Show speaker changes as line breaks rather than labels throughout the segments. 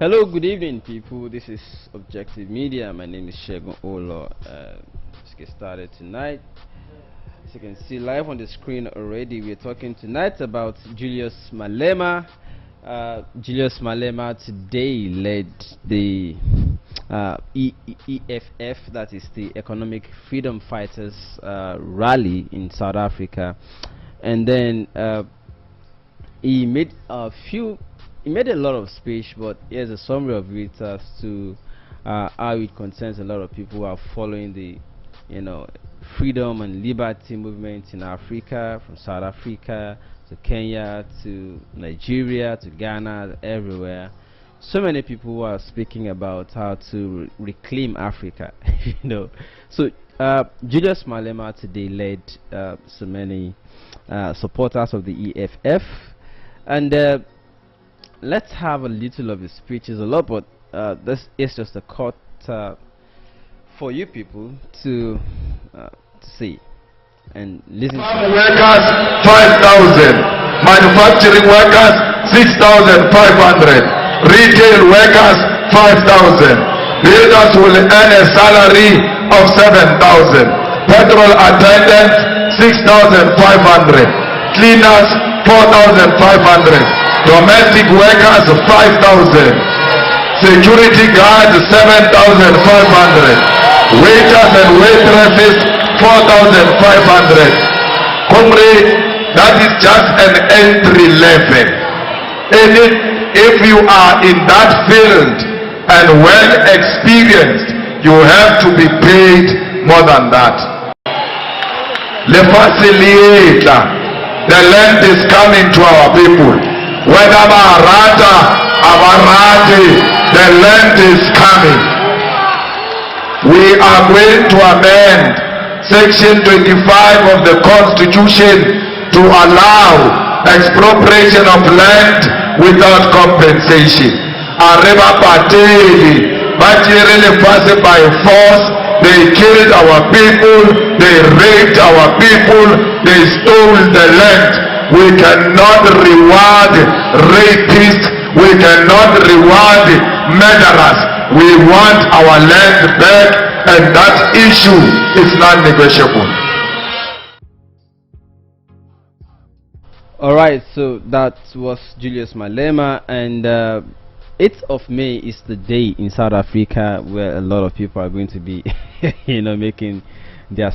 Hello, good evening, people. This is Objective Media. My name is Shegun Olo. Let's get started tonight. As you can see live on the screen already, we're talking tonight about Julius Malema. Julius Malema today led the EFF, that is the Economic Freedom Fighters rally in South Africa, and then he made a lot of speech, but here's a summary of it as to how it concerns a lot of people who are following the freedom and liberty movement in Africa, from South Africa to Kenya to Nigeria to Ghana, everywhere. So many people who are speaking about how to reclaim Africa. So Julius Malema today led so many supporters of the EFF, and let's have a little of his speech. It's a lot, but this is just a cut for you people to see and listen.
Farm workers 5,000, manufacturing workers 6,500, retail workers 5,000. Builders will earn a salary of 7,000. Petrol attendants 6,500. Cleaners 4,500. Domestic workers 5,000. Security guards 7,500. Waiters and waitresses 4,500. Comrade, that is just an entry level. And if you are in that field and well experienced, you have to be paid more than that. Le facilita, the land is coming to our people. Whether Maharata, Avarati, the land is coming. We are going to amend Section 25 of the Constitution to allow expropriation of land without compensation. Areba Pateli, Bachirele passed by force. They killed our people, they raped our people, they stole the land. We cannot reward rapists, we cannot reward murderers. We want our land back, and that issue is non-negotiable.
Alright, so that was Julius Malema, and 8th of May is the day in South Africa where a lot of people are going to be making their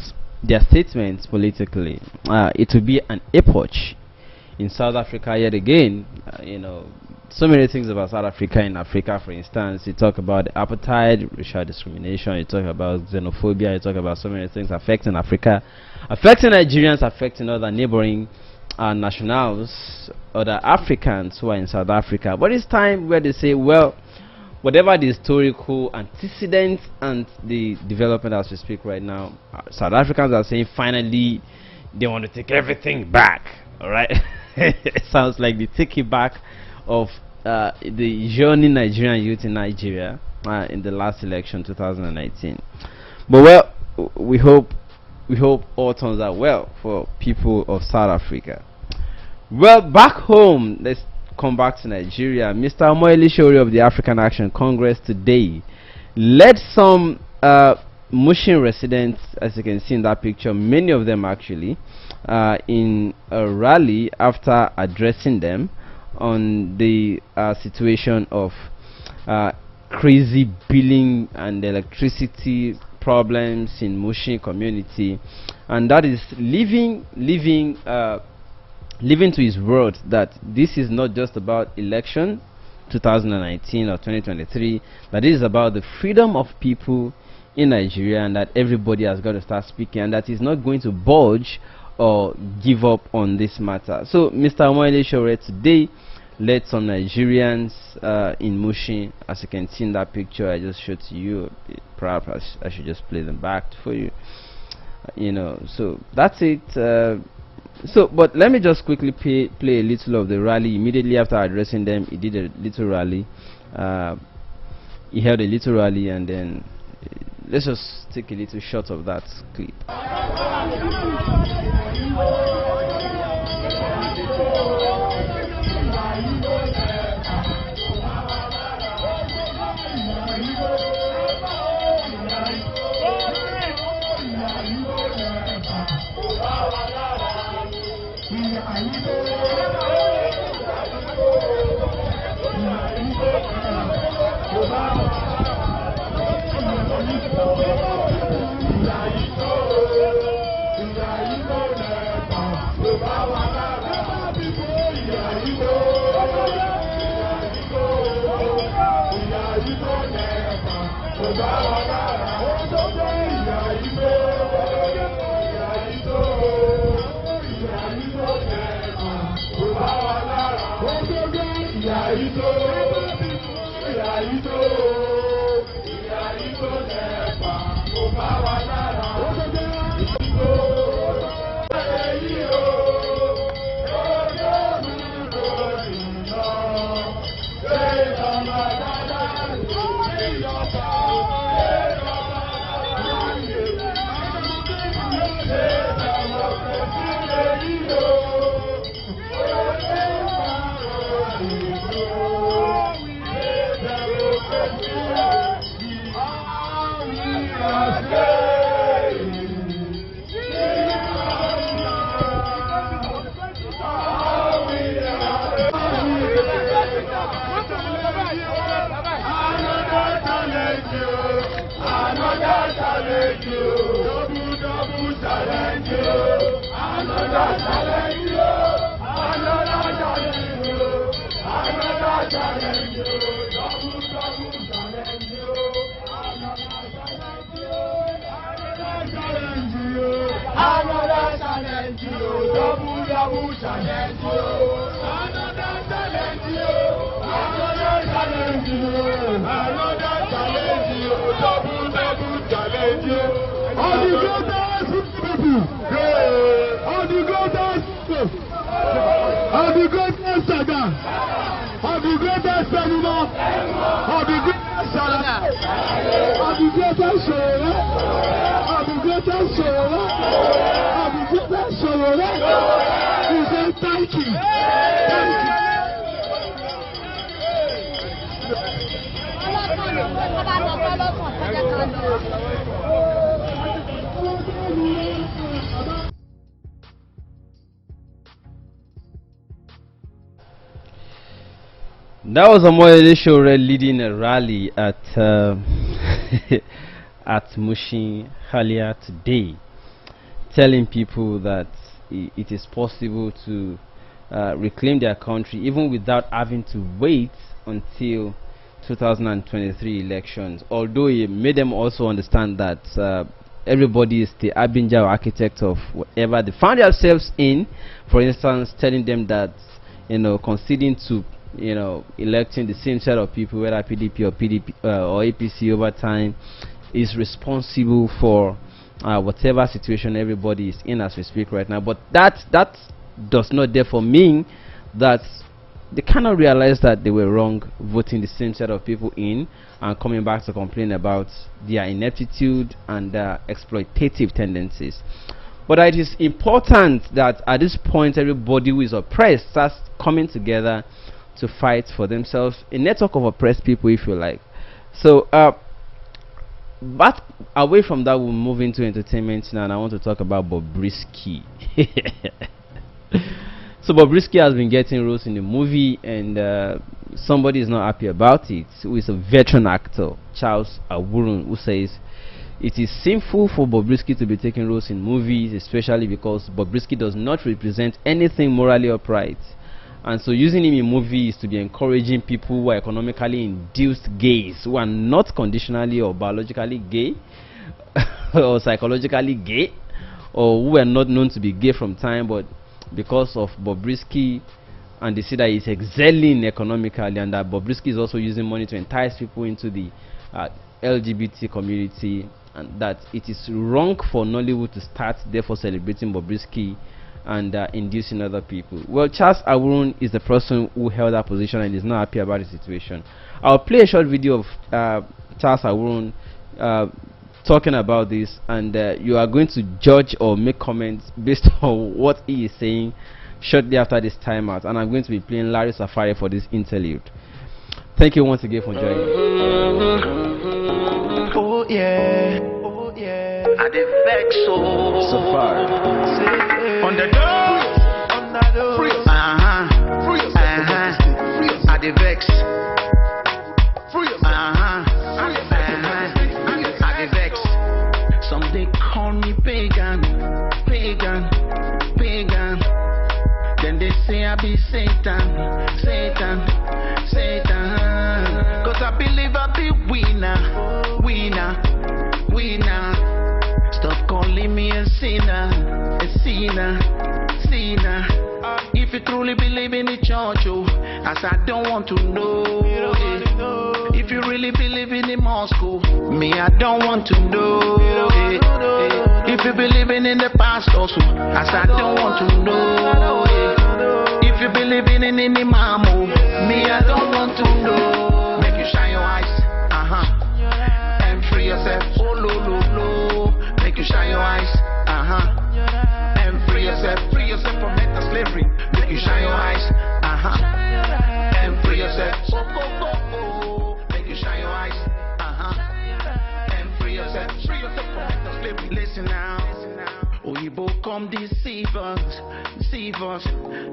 statements politically. It will be an epoch in South Africa yet again. So many things about South Africa. In Africa, for instance, you talk about apartheid, racial discrimination, you talk about xenophobia, you talk about so many things affecting Africa, affecting Nigerians, affecting other neighboring nationals, other Africans who are in South Africa. But it's time where they say, well, whatever the historical antecedents and the development as we speak right now, South Africans are saying finally they want to take everything back. Alright. It sounds like the take it back of the journey Nigerian youth in Nigeria in the last election 2019. But well, we hope all turns out well for people of South Africa. Well, back home, let's come back to Nigeria. Mr. Sowore of the African Action Congress today led some Mushin residents, as you can see in that picture, many of them actually, in a rally after addressing them on the situation of crazy billing and electricity problems in Mushin community, and that is living to his word that this is not just about election 2019 or 2023, that it is about the freedom of people in Nigeria, and that everybody has got to start speaking, and that is not going to budge or give up on this matter. So Mr. Sowore today led some Nigerians in Mushin, as you can see in that picture I just showed to you. Perhaps I should just play them back for you. So that's it. But let me just quickly play a little of the rally. Immediately after addressing them, he did a little rally. He held a little rally, and then let's just take a little shot of that clip. That was Sowore leading a rally at at Mushin earlier today, telling people that it is possible to reclaim their country even without having to wait until 2023 elections. Although he made them also understand that everybody is the Abinja architect of whatever they found themselves in. For instance, telling them that, you know, conceding to, you know, electing the same set of people, whether PDP or APC over time, is responsible for whatever situation everybody is in as we speak right now. But that does not therefore mean that they cannot realize that they were wrong voting the same set of people in and coming back to complain about their ineptitude and their exploitative tendencies. But it is important that at this point everybody who is oppressed starts coming together to fight for themselves, a network of oppressed people, if you like. So but away from that, we'll move into entertainment now, and I want to talk about Bobrisky. So Bobrisky has been getting roles in the movie, and somebody is not happy about it, who is a veteran actor, Charles Awurun, who says it is sinful for Bobrisky to be taking roles in movies, especially because Bobrisky does not represent anything morally upright. And so using him in movies to be encouraging people who are economically induced gays, who are not conditionally or biologically gay or psychologically gay, or who are not known to be gay from time, but because of Bobrisky, and they see that he's excelling economically, and that Bobrisky is also using money to entice people into the LGBT community, and that it is wrong for Nollywood to start therefore celebrating Bobrisky and inducing other people. Well, Charles Awurun is the person who held that position and is not happy about the situation. I'll play a short video of Charles Awurun talking about this, and you are going to judge or make comments based on what he is saying shortly after this timeout. And I'm going to be playing Larry Safari for this interlude. Thank you once again for joining.
Oh yeah, oh yeah. I did vex
Safari.
On the door, free. I did vex. Free. I did vex. Some they call me pagan. Then they say I be Satan. Cause I believe I be winner. really believe in the church, oh, as I don't want to know. If you really believe in the mosque, oh, me, I don't want to know. If you believe in the pastors, oh, as I don't want to know. If you believe in the imam, oh, me, I don't want to know. Make you shine your eyes, and free yourself, oh, lo, lo, lo. Make you shine your eyes, and free yourself from mental slavery. Make you shine your eyes, and free yourself, oh, go, go, go. Make you shine your eyes, and free yourself from mental slavery. Listen now, Oyibo come deceive us, deceive us,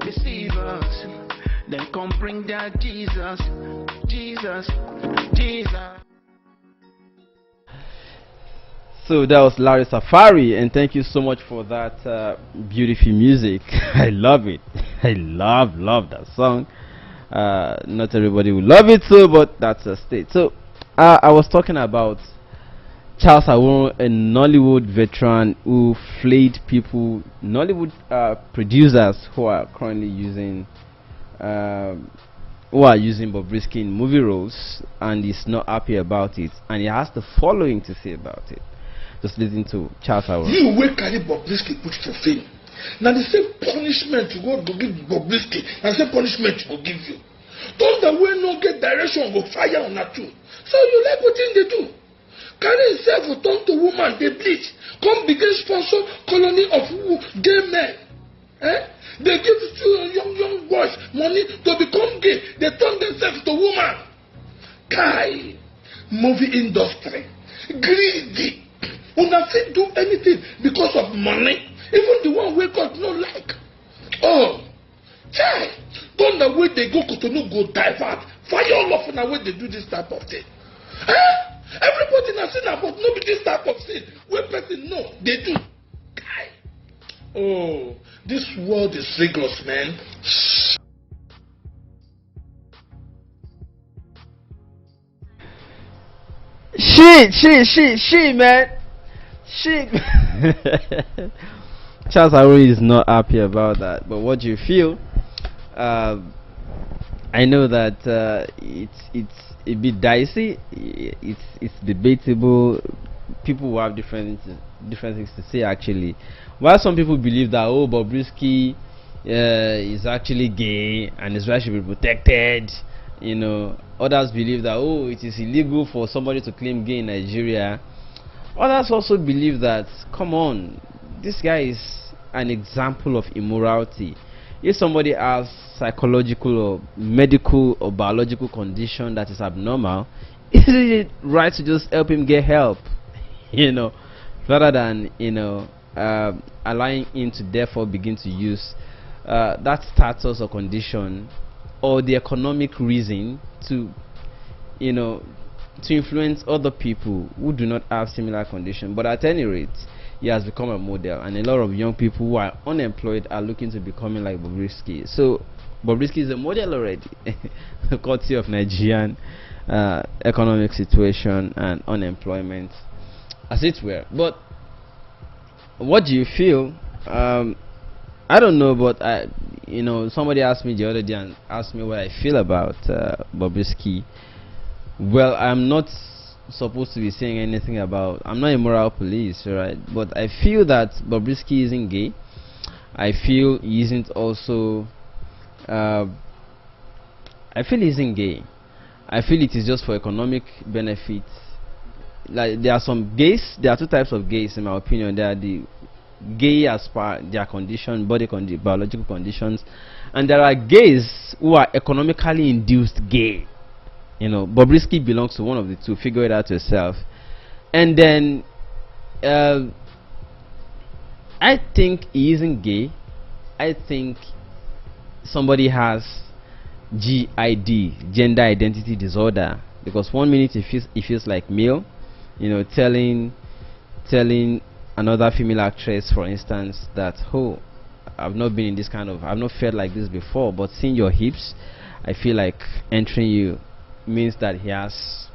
deceive us. Then come bring that Jesus, Jesus, Jesus.
So that was Larry Safari, and thank you so much for that beautiful music. I love it. I love that song. Not everybody will love it, so but that's a state. So I was talking about Charles Sowore, a Nollywood veteran who flayed people, Nollywood producers who are currently using Bobrisky in movie roles, and he's not happy about it, and he has the following to say about it. Just listen to Charles Sowore.
You will carry Bobrisky put for fame. Now the same punishment you go to give Bobrisky, and the same punishment you go give you. Those that will not get direction go fire on that too. So you like what thing they do? Carry himself will turn to woman, they bleach. Come begin sponsor colony of gay men. They give to young boys money to become gay. They turn themselves to woman. Kai, movie industry, greedy. Una fit do anything because of money. Even the one where God no like. Oh, chai. Don't the way they go to go divert. Fire all off in the way they do this type of thing. Everybody na seen about no be this type of thing. Where person know they do. Kai. Oh, this world is rigorous, man.
Shit, man. Shit. Charles Sowore is not happy about that. But what do you feel? I know that it's a bit dicey. It's debatable. People will have different things to say actually. While some people believe that Bobrisky is actually gay and his right should be protected, others believe that it is illegal for somebody to claim gay in Nigeria. Others also believe that, come on, this guy is an example of immorality. If somebody has psychological or medical or biological condition that is abnormal, is it right to just help him get help? Rather than allowing him to therefore begin to use that status or condition or the economic reason to influence other people who do not have similar condition. But at any rate, he has become a model, and a lot of young people who are unemployed are looking to becoming like Bobrisky. So Bobrisky is a model already, courtesy of Nigerian economic situation and unemployment, as it were. But what do you feel? I don't know, but somebody asked me the other day and asked me what I feel about Bobrisky. Well, I'm not supposed to be saying anything about. I'm not a moral police, right? But I feel that Bobrisky isn't gay. I feel he isn't also. I feel he isn't gay. I feel it is just for economic benefit. Like there are some gays. There are two types of gays, in my opinion. There are the gay as per their condition, biological conditions, and there are gays who are economically induced gay. Bobrisky belongs to one of the two. Figure it out yourself. And then I think he isn't gay. I think somebody has GID, gender identity disorder, because one minute he feels like male, telling another female actress, for instance, that I've not been in this I've not felt like this before, but seeing your hips, I feel like entering you, means that he has,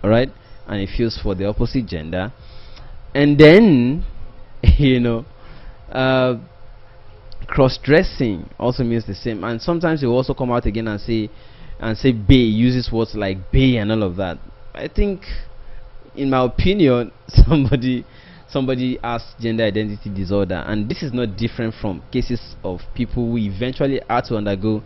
alright, and he feels for the opposite gender. And then cross-dressing also means the same. And sometimes they will also come out again and say bay, uses words like bay and all of that. I think, in my opinion, somebody has gender identity disorder, and this is not different from cases of people who eventually had to undergo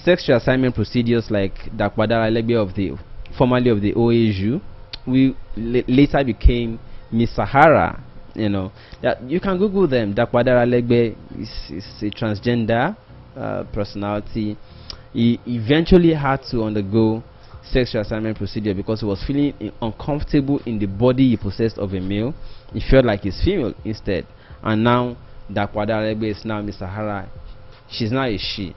sex reassignment procedures, like Dakwadara Legbe of the formerly of the OAU, we later became Miss Sahara. You know, that you can Google them. Dakwadara Legbe is a transgender personality. He eventually had to undergo sex reassignment procedure because he was feeling uncomfortable in the body he possessed of a male. He felt like he's female instead, and now Dakwadara Legbe is now Miss Sahara. She's now a she.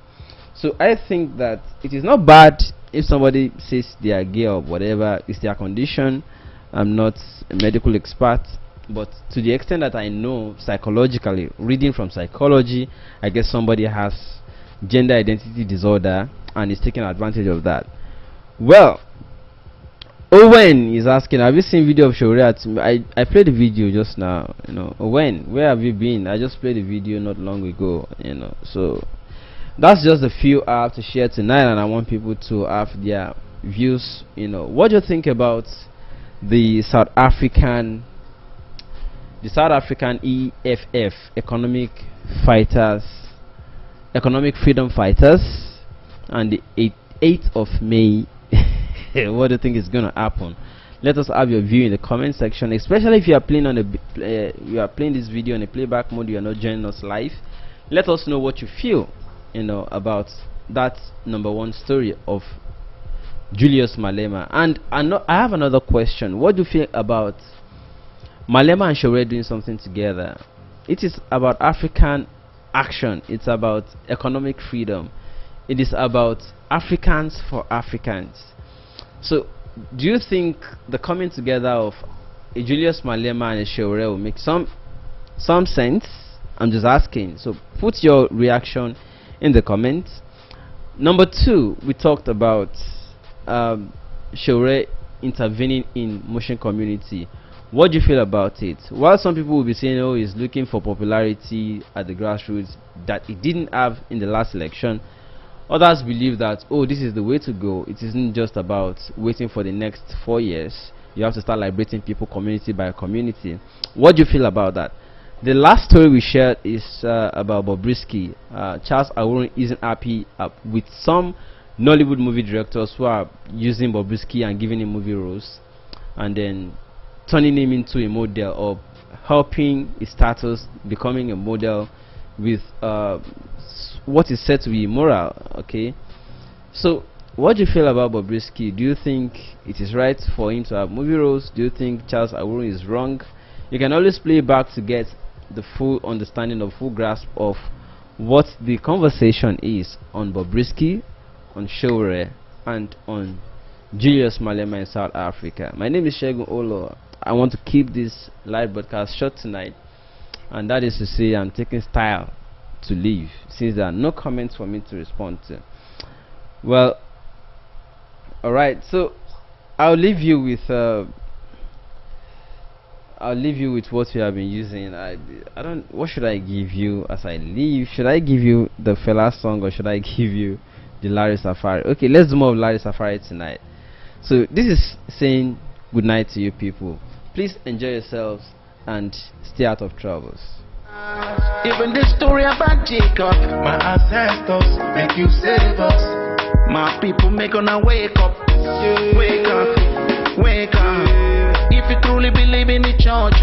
So I think that it is not bad if somebody says they are gay or whatever. It's their condition. I'm not a medical expert, but to the extent that I know psychologically, reading from psychology, I guess somebody has gender identity disorder and is taking advantage of that. Well, Owen is asking, have you seen video of Sowore? I played the video just now. You know, Owen, where have you been? I just played the video not long ago. You know, so that's just the few I have to share tonight, and I want people to have their views. You know, what do you think about the South African EFF, economic freedom fighters, and the 8th of May? What do you think is going to happen? Let us have your view in the comment section, especially if you are playing on you are playing this video in a playback mode, you are not joining us live. Let us know what you feel, you know, about that #1 story of Julius Malema. And I have another question. What do you feel about Malema and Sowore doing something together? It is about African action. It's about economic freedom. It is about Africans for Africans. So do you think the coming together of a Julius Malema and a Sowore will make some sense? I'm just asking. So put your reaction in the comments. #2, we talked about Sowore intervening in Mushin community. What do you feel about it? While some people will be saying, oh, he's looking for popularity at the grassroots that he didn't have in the last election, others believe that, oh, this is the way to go. It isn't just about waiting for the next 4 years. You have to start liberating people community by community. What do you feel about that? The last story we shared is about Bobrisky. Charles Awurun isn't happy with some Nollywood movie directors who are using Bobrisky and giving him movie roles, and then turning him into a model, or helping his status becoming a model with what is said to be immoral. Okay, so what do you feel about Bobrisky? Do you think it is right for him to have movie roles? Do you think Charles Awurun is wrong? You can always play back to get the full understanding, of full grasp of what the conversation is on Bobrisky, on Sowore, and on Julius Malema in South Africa. My name is Shegun Olo. I want to keep this live broadcast short tonight, and that is to say, I'm taking style to leave since there are no comments for me to respond to. Well, alright, so I'll leave you with what we have been using. I don't, what should I give you as I leave? Should I give you the Fela song, or should I give you the Larry Safari? Okay, let's do more of Larry Safari tonight. So this is saying good night to you people. Please enjoy yourselves and stay out of troubles.
Even the story about Jacob, my ancestors make you save us. My people make gonna wake up, wake up, wake up. If you truly believe in the church,